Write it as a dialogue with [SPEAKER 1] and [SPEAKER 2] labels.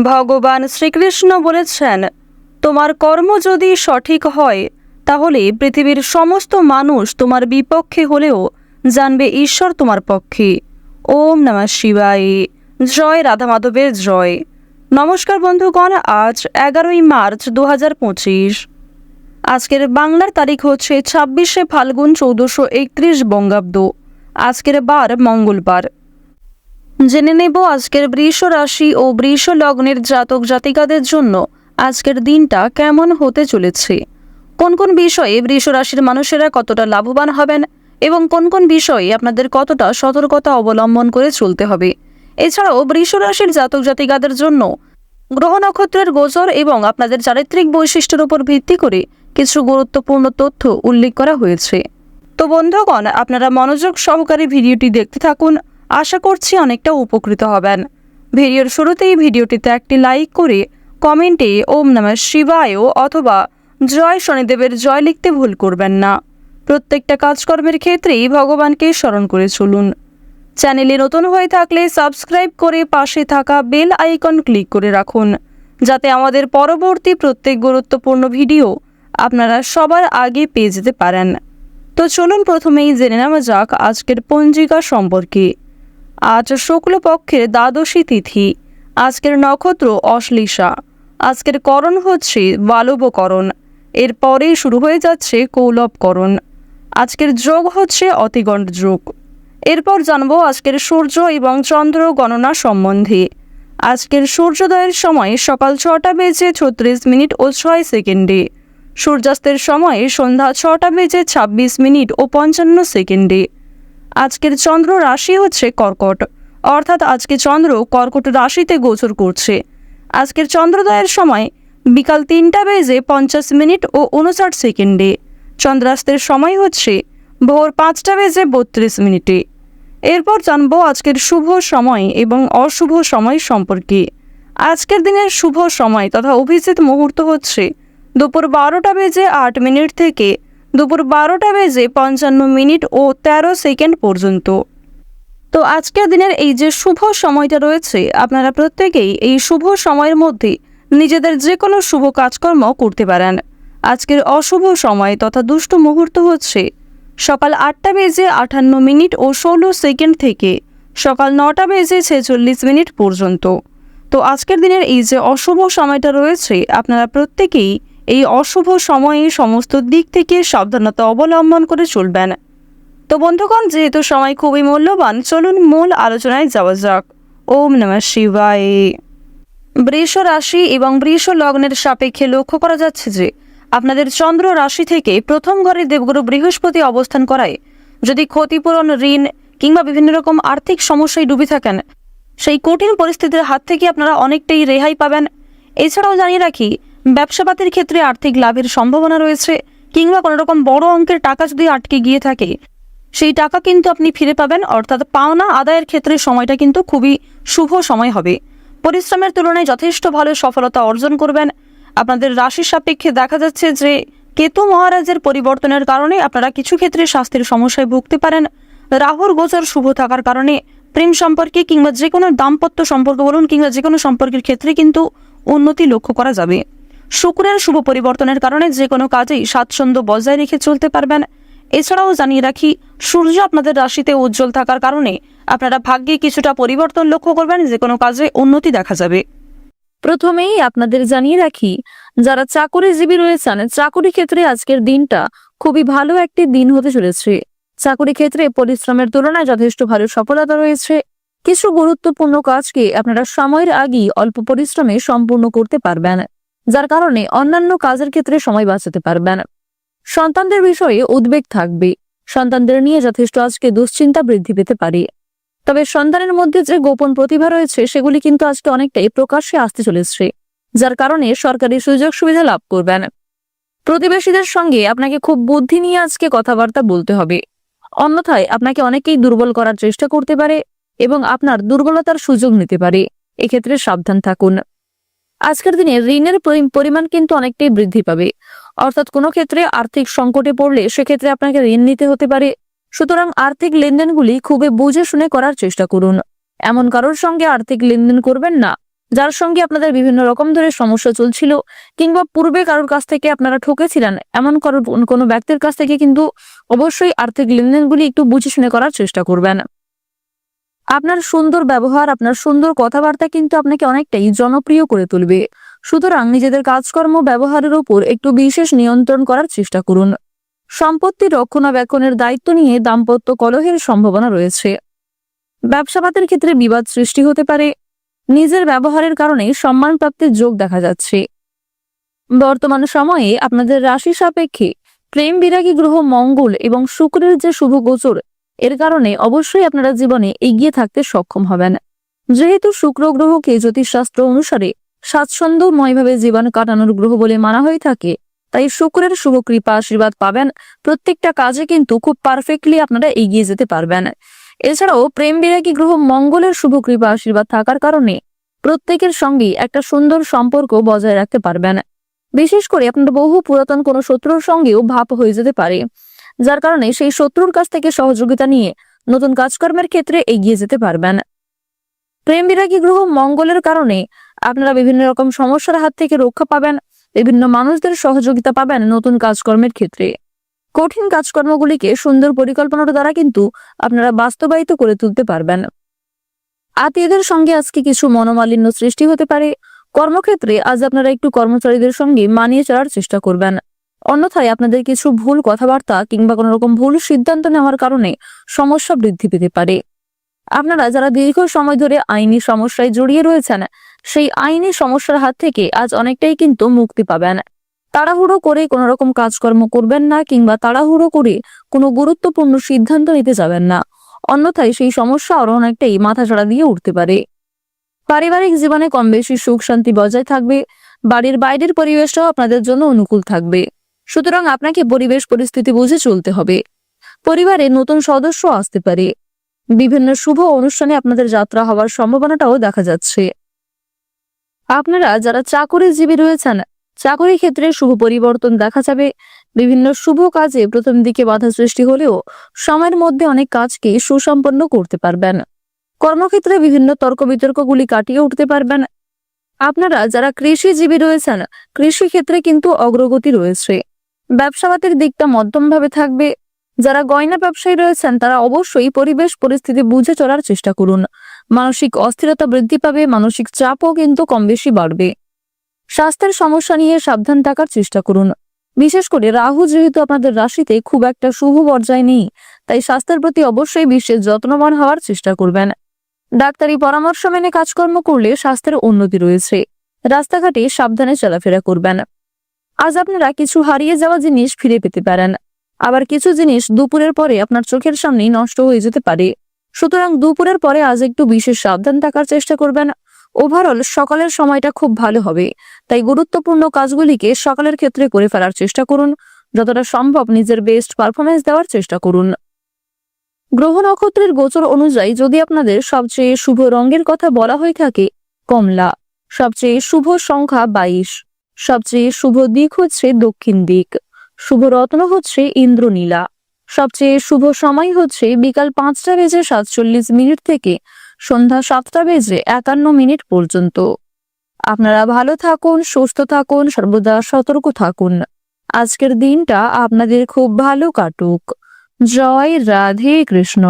[SPEAKER 1] ভগবান শ্রীকৃষ্ণ বলেছেন, তোমার কর্ম যদি সঠিক হয় তাহলে পৃথিবীর সমস্ত মানুষ তোমার বিপক্ষে হলেও জানবে ঈশ্বর তোমার পক্ষে। ওম নমঃ শিবায়। জয় রাধা মাধবের জয়। নমস্কার বন্ধুগণ, আজ 11ই মার্চ 2025। আজকের বাংলার তারিখ হচ্ছে 26শে ফাল্গুন 1431 বঙ্গাব্দ। আজকের বার মঙ্গলবার। জেনে নেব আজকের বৃষ রাশি ও বৃষ লগ্নের জাতক জাতিকাদের জন্য আজকের দিনটা কেমন হতে চলেছে, কোন কোন বিষয়ে বৃষ রাশির মানুষেরা কতটা লাভবান হবেন এবং কোন কোন বিষয়ে আপনাদের কতটা সতর্কতা অবলম্বন করে চলতে হবে। এছাড়াও বৃষ রাশির জাতক জাতিকাদের জন্য গ্রহ নক্ষত্রের গোচর এবং আপনাদের চারিত্রিক বৈশিষ্ট্যের উপর ভিত্তি করে কিছু গুরুত্বপূর্ণ তথ্য উল্লেখ করা হয়েছে। তো বন্ধুগণ, আপনারা মনোযোগ সহকারে ভিডিওটি দেখতে থাকুন। আশা করছি অনেকটা উপকৃত হবেন। ভিডিওর শুরুতেই ভিডিওটিতে একটি লাইক করে কমেন্টে ওম নমঃ শিবায় অথবা জয় শনিদেবের জয় লিখতে ভুল করবেন না। প্রত্যেকটা কাজকর্মের ক্ষেত্রেই ভগবানকে স্মরণ করে চলুন। চ্যানেলে নতুন হয়ে থাকলে সাবস্ক্রাইব করে পাশে থাকা বেল আইকন ক্লিক করে রাখুন, যাতে আমাদের পরবর্তী প্রত্যেক গুরুত্বপূর্ণ ভিডিও আপনারা সবার আগে পেয়ে যেতে পারেন। তো চলুন প্রথমেই জেনে নেওয়া যাক আজকের পঞ্জিকা সম্পর্কে। আজ শুক্লপক্ষের দ্বাদশী তিথি। আজকের নক্ষত্র অশ্লেষা। আজকের করণ হচ্ছে বালবকরণ। এরপরেই শুরু হয়ে যাচ্ছে কৌলবকরণ। আজকের যোগ হচ্ছে অতিগণ্ড যোগ। এরপর জানবো আজকের সূর্য এবং চন্দ্র গণনা সম্বন্ধে। আজকের সূর্যোদয়ের সময় সকাল 6:36 ও 6 সেকেন্ডে। সূর্যাস্তের সময় সন্ধ্যা 6:26 ও 55 সেকেন্ডে। আজকের চন্দ্র রাশি হচ্ছে কর্কট, অর্থাৎ আজকে চন্দ্র কর্কট রাশিতে গোচর করছে। আজকের চন্দ্রোদয়ের সময় বিকাল 3:50 ও 59 সেকেন্ডে। চন্দ্রাস্তের সময় হচ্ছে ভোর 5:32। এরপর জানবো আজকের শুভ সময় এবং অশুভ সময় সম্পর্কে। আজকের দিনের শুভ সময় তথা অভিজিৎ মুহূর্ত হচ্ছে দুপুর 12:08 থেকে দুপুর 12:55 ও 13 সেকেন্ড পর্যন্ত। তো আজকের দিনের এই যে শুভ সময়টা রয়েছে, আপনারা প্রত্যেকেই এই শুভ সময়ের মধ্যে নিজেদের যে কোনো শুভ কাজকর্ম করতে পারেন। আজকের অশুভ সময় তথা দুষ্ট মুহূর্ত হচ্ছে সকাল 8:58 ও 16 সেকেন্ড থেকে সকাল 9:46 পর্যন্ত। তো আজকের দিনের এই যে অশুভ সময়টা রয়েছে, আপনারা প্রত্যেকেই এই অশুভ সময়ে সমস্ত দিক থেকে সাবধানতা অবলম্বন করে চলবেন। তো বন্ধুগণ, যেহেতু সময় খুবই মূল্যবান, চলুন মূল আলোচনায় যাওয়া যাক। ওম নমঃ শিবায়। বৃষ রাশি এবং বৃষ লগ্নের সাপেক্ষে লক্ষ্য করা যাচ্ছে যে আপনাদের চন্দ্র রাশি থেকে প্রথম ঘরে দেবগুরু বৃহস্পতি অবস্থান করায় যদি ক্ষতিপূরণ, ঋণ কিংবা বিভিন্ন রকম আর্থিক সমস্যায় ডুবে থাকেন, সেই কঠিন পরিস্থিতির হাত থেকে আপনারা অনেকটাই রেহাই পাবেন। এছাড়াও জানিয়ে রাখি, ব্যবসাপাতির ক্ষেত্রে আর্থিক লাভের সম্ভাবনা রয়েছে, কিংবা কোনো রকম বড় অঙ্কের টাকা যদি আটকে গিয়ে থাকে সেই টাকা কিন্তু আপনি ফিরে পাবেন। অর্থাৎ পাওনা আদায়ের ক্ষেত্রে সময়টা কিন্তু খুবই শুভ সময় হবে। পরিশ্রমের তুলনায় যথেষ্ট ভালো সফলতা অর্জন করবেন। আপনাদের রাশির সাপেক্ষে দেখা যাচ্ছে যে কেতু মহারাজের পরিবর্তনের কারণে আপনারা কিছু ক্ষেত্রে স্বাস্থ্যের সমস্যায় ভুগতে পারেন। রাহুর গোচর শুভ থাকার কারণে প্রেম সম্পর্কে কিংবা যে কোনো দাম্পত্য সম্পর্ক বলুন কিংবা যে কোনো সম্পর্কের ক্ষেত্রে কিন্তু উন্নতি লক্ষ্য করা যাবে। শুক্রের শুভ পরিবর্তনের কারণে যে কোনো কাজেই স্বাচ্ছন্দ্য বজায় রেখে চলতে পারবেন। এছাড়াও জানিয়ে রাখি, সূর্য আপনাদের রাশিতে উজ্জ্বল থাকার কারণে আপনারা ভাগ্যে কিছুটা পরিবর্তন লক্ষ্য করবেন, যে কোনো কাজে উন্নতি দেখা যাবে। প্রথমেই আপনাদের জানিয়ে রাখি, যারা চাকরিজীবী রয়েছেন, চাকরি ক্ষেত্রে আজকের দিনটা খুবই ভালো একটি দিন হতে চলেছে। চাকরি ক্ষেত্রে পরিশ্রমের তুলনায় যথেষ্ট ভালো সফলতা রয়েছে। কিছু গুরুত্বপূর্ণ কাজকে আপনারা সময়ের আগেই অল্প পরিশ্রমে সম্পূর্ণ করতে পারবেন, যার কারণে অন্যান্য কাজের ক্ষেত্রে সময় বাঁচাতে পারবেন। সন্তানদের বিষয়ে উদ্বেগ থাকবে। সন্তানদের নিয়ে যথেষ্ট আজকে দুশ্চিন্তা বৃদ্ধি পেতে পারে। তবে সন্তানের মধ্যে যে গোপন প্রতিভা রয়েছে সেগুলি কিন্তু আজকে অনেকটাই প্রকাশ্যে আসতে চলেছে, যার কারণে সরকারি সুযোগ সুবিধা লাভ করবেন। প্রতিবেশীদের সঙ্গে আপনাকে খুব বুদ্ধি নিয়ে আজকে কথাবার্তা বলতে হবে, অন্যথায় আপনাকে অনেকেই দুর্বল করার চেষ্টা করতে পারে এবং আপনার দুর্বলতার সুযোগ নিতে পারে। এক্ষেত্রে সাবধান থাকুন। আজকের দিনে ঋণের পরিমাণ কিন্তু অনেকটাই বৃদ্ধি পাবে, অর্থাৎ কোনো ক্ষেত্রে আর্থিক সংকটে পড়লে সেক্ষেত্রে আপনাকে ঋণ নিতে হতে পারে। সুতরাং আর্থিক লেনদেনগুলি খুবই বুঝে শুনে করার চেষ্টা করুন। এমন কারোর সঙ্গে আর্থিক লেনদেন করবেন না
[SPEAKER 2] যার সঙ্গে আপনাদের বিভিন্ন রকম ধরে সমস্যা চলছিল, কিংবা পূর্বে কারোর কাছ থেকে আপনারা ঠকেছিলেন, এমন কোনো ব্যক্তির কাছ থেকে কিন্তু অবশ্যই আর্থিক লেনদেনগুলি একটু বুঝে শুনে করার চেষ্টা করবেন। আপনার সুন্দর ব্যবহার, আপনার সুন্দর কথাবার্তা কিন্তু আপনাকে অনেকটাই জনপ্রিয় করে তুলবে। সুতরাং নিজেদের কাজকর্ম ব্যবহারের উপর একটু বিশেষ নিয়ন্ত্রণ করার চেষ্টা করুন। সম্পত্তি রক্ষণাবেক্ষণের দায়িত্ব নিয়ে দাম্পত্য কলহের সম্ভাবনা রয়েছে। ব্যবসাপাতের ক্ষেত্রে বিবাদ সৃষ্টি হতে পারে। নিজের ব্যবহারের কারণে সম্মান প্রাপ্তির যোগ দেখা যাচ্ছে। বর্তমান সময়ে আপনাদের রাশি সাপেক্ষে প্রেম বিরাগী গ্রহ মঙ্গল এবং শুক্রের যে শুভ গোচর, এর কারণে অবশ্যই আপনারা জীবনে এগিয়ে থাকতে সক্ষম হবেন। যেহেতু শুক্র গ্রহকে জ্যোতিষশাস্ত্র অনুসারে স্বাচ্ছন্দ্যময়ভাবে জীবন কাটানোর গ্রহ বলে মানা হয়ে থাকে, তাই শুক্রের শুভ কৃপা আশীর্বাদ পাবেন। প্রত্যেকটা কাজে কিন্তু খুব পারফেক্টলি আপনারা এগিয়ে যেতে পারবেন। এছাড়াও প্রেম বিরাগী গ্রহ মঙ্গলের শুভ কৃপা আশীর্বাদ থাকার কারণে প্রত্যেকের সঙ্গে একটা সুন্দর সম্পর্ক বজায় রাখতে পারবেন। বিশেষ করে আপনার বহু পুরাতন কোনো শত্রুর সঙ্গেও ভাব হয়ে যেতে পারে, যার কারণে সেই শত্রুর কাছ থেকে সহযোগিতা নিয়ে নতুন কাজকর্মের ক্ষেত্রে এগিয়ে যেতে পারবেন। প্রেম বিরাগী গ্রহ মঙ্গলের কারণে আপনারা বিভিন্ন রকম সমস্যার হাত থেকে রক্ষা পাবেন, বিভিন্ন মানুষদের সহযোগিতা পাবেন নতুন কাজকর্মের ক্ষেত্রে। কঠিন কাজকর্মগুলিকে সুন্দর পরিকল্পনার দ্বারা কিন্তু আপনারা বাস্তবায়িত করে তুলতে পারবেন। আত্মীয়দের সঙ্গে আজকে কিছু মনোমালিন্য সৃষ্টি হতে পারে। কর্মক্ষেত্রে আজ আপনারা একটু কর্মচারীদের সঙ্গে মানিয়ে চলার চেষ্টা করবেন। অন্যথায় আপনাদের কিছু ভুল কথাবার্তা কিংবা কোনো রকম ভুল সিদ্ধান্ত নেওয়ার কারণে সমস্যা বৃদ্ধি পেতে পারে। আপনারা যারা দীর্ঘ সময় ধরে আইনি সমস্যায় জড়িয়ে রয়েছেন, সেই আইনি সমস্যার হাত থেকে আজ অনেকটাই কিন্তু মুক্তি পাবেন। তাড়াহুড়ো করে কোনো রকম কাজকর্ম করবেন না, কিংবা তাড়াহুড়ো করে কোনো গুরুত্বপূর্ণ সিদ্ধান্ত নিতে যাবেন না, অন্যথায় সেই সমস্যা আরো অনেকটাই মাথাচাড়া দিয়ে উঠতে পারে। পারিবারিক জীবনে কম বেশি সুখ শান্তি বজায় থাকবে। বাড়ির বাইরের পরিবেশটাও আপনাদের জন্য অনুকূল থাকবে। সুতরাং আপনাকে পরিবেশ পরিস্থিতি বুঝে চলতে হবে। পরিবারে নতুন সদস্য আসতে পারে। বিভিন্ন শুভ অনুষ্ঠানে আপনাদের যাত্রা হওয়ার সম্ভাবনাটাও দেখা যাচ্ছে। আপনারা যারা চাকরিজীবী রয়েছেন, চাকরি ক্ষেত্রে শুভ পরিবর্তন দেখা যাবে। বিভিন্ন শুভ কাজে প্রথম দিকে বাধা সৃষ্টি হলেও সময়ের মধ্যে অনেক কাজকে সুসম্পন্ন করতে পারবেন। কর্মক্ষেত্রে বিভিন্ন তর্ক বিতর্কগুলি কাটিয়ে উঠতে পারবেন। আপনারা যারা কৃষিজীবী রয়েছেন, কৃষি ক্ষেত্রে কিন্তু অগ্রগতি রয়েছে। ব্যবসাপাতের দিকটা মধ্যমভাবে থাকবে। যারা গয়না ব্যবসায়ী রয়েছেন, তারা অবশ্যই পরিবেশ পরিস্থিতি বুঝে চলার চেষ্টা করুন। মানসিক অস্থিরতা বৃদ্ধি পাবে, মানসিক চাপও কিন্তু কম বেশি বাড়বে। স্বাস্থ্যের সমস্যা নিয়ে সাবধান থাকার চেষ্টা করুন। বিশেষ করে রাহু যেহেতু আপনাদের রাশিতে খুব একটা শুভ পর্যায়ে নেই, তাই স্বাস্থ্যের প্রতি অবশ্যই বিশেষ যত্নবান হওয়ার চেষ্টা করবেন। ডাক্তারি পরামর্শ মেনে কাজকর্ম করলে স্বাস্থ্যের উন্নতি রয়েছে। রাস্তাঘাটে সাবধানে চলাফেরা করবেন। আজ আপনারা কিছু হারিয়ে যাওয়া জিনিস ফিরে পেতে পারেন। আবার কিছু জিনিস দুপুরের পরে আপনার চোখের সামনেই নষ্ট হয়ে যেতে পারে। সুতরাং দুপুরের পরে আজ একটু বিশেষ সাবধান থাকার চেষ্টা করবেন। ওভারঅল সকালের সময়টা খুব ভালো হবে, তাই গুরুত্বপূর্ণ কাজগুলিকে সকালের ক্ষেত্রে করে ফেলার চেষ্টা করুন। যতটা সম্ভব নিজের বেস্ট পারফরমেন্স দেওয়ার চেষ্টা করুন। গ্রহ নক্ষত্রের গোচর অনুযায়ী যদি আপনাদের সবচেয়ে শুভ রঙের কথা বলা হয়ে থাকে কমলা, সবচেয়ে শুভ সংখ্যা 22, সবচেয়ে শুভ দিক হচ্ছে দক্ষিণ দিক, শুভ রত্ন হচ্ছে ইন্দ্রনীলা, সবচেয়ে শুভ সময় হচ্ছে বিকাল 5টা বেজে 47 মিনিট থেকে সন্ধ্যা 7টা বেজে 51 মিনিট পর্যন্ত। আপনারা ভালো থাকুন, সুস্থ থাকুন, সর্বদা সতর্ক থাকুন। আজকের দিনটা আপনাদের খুব ভালো কাটুক। জয় রাধে কৃষ্ণ।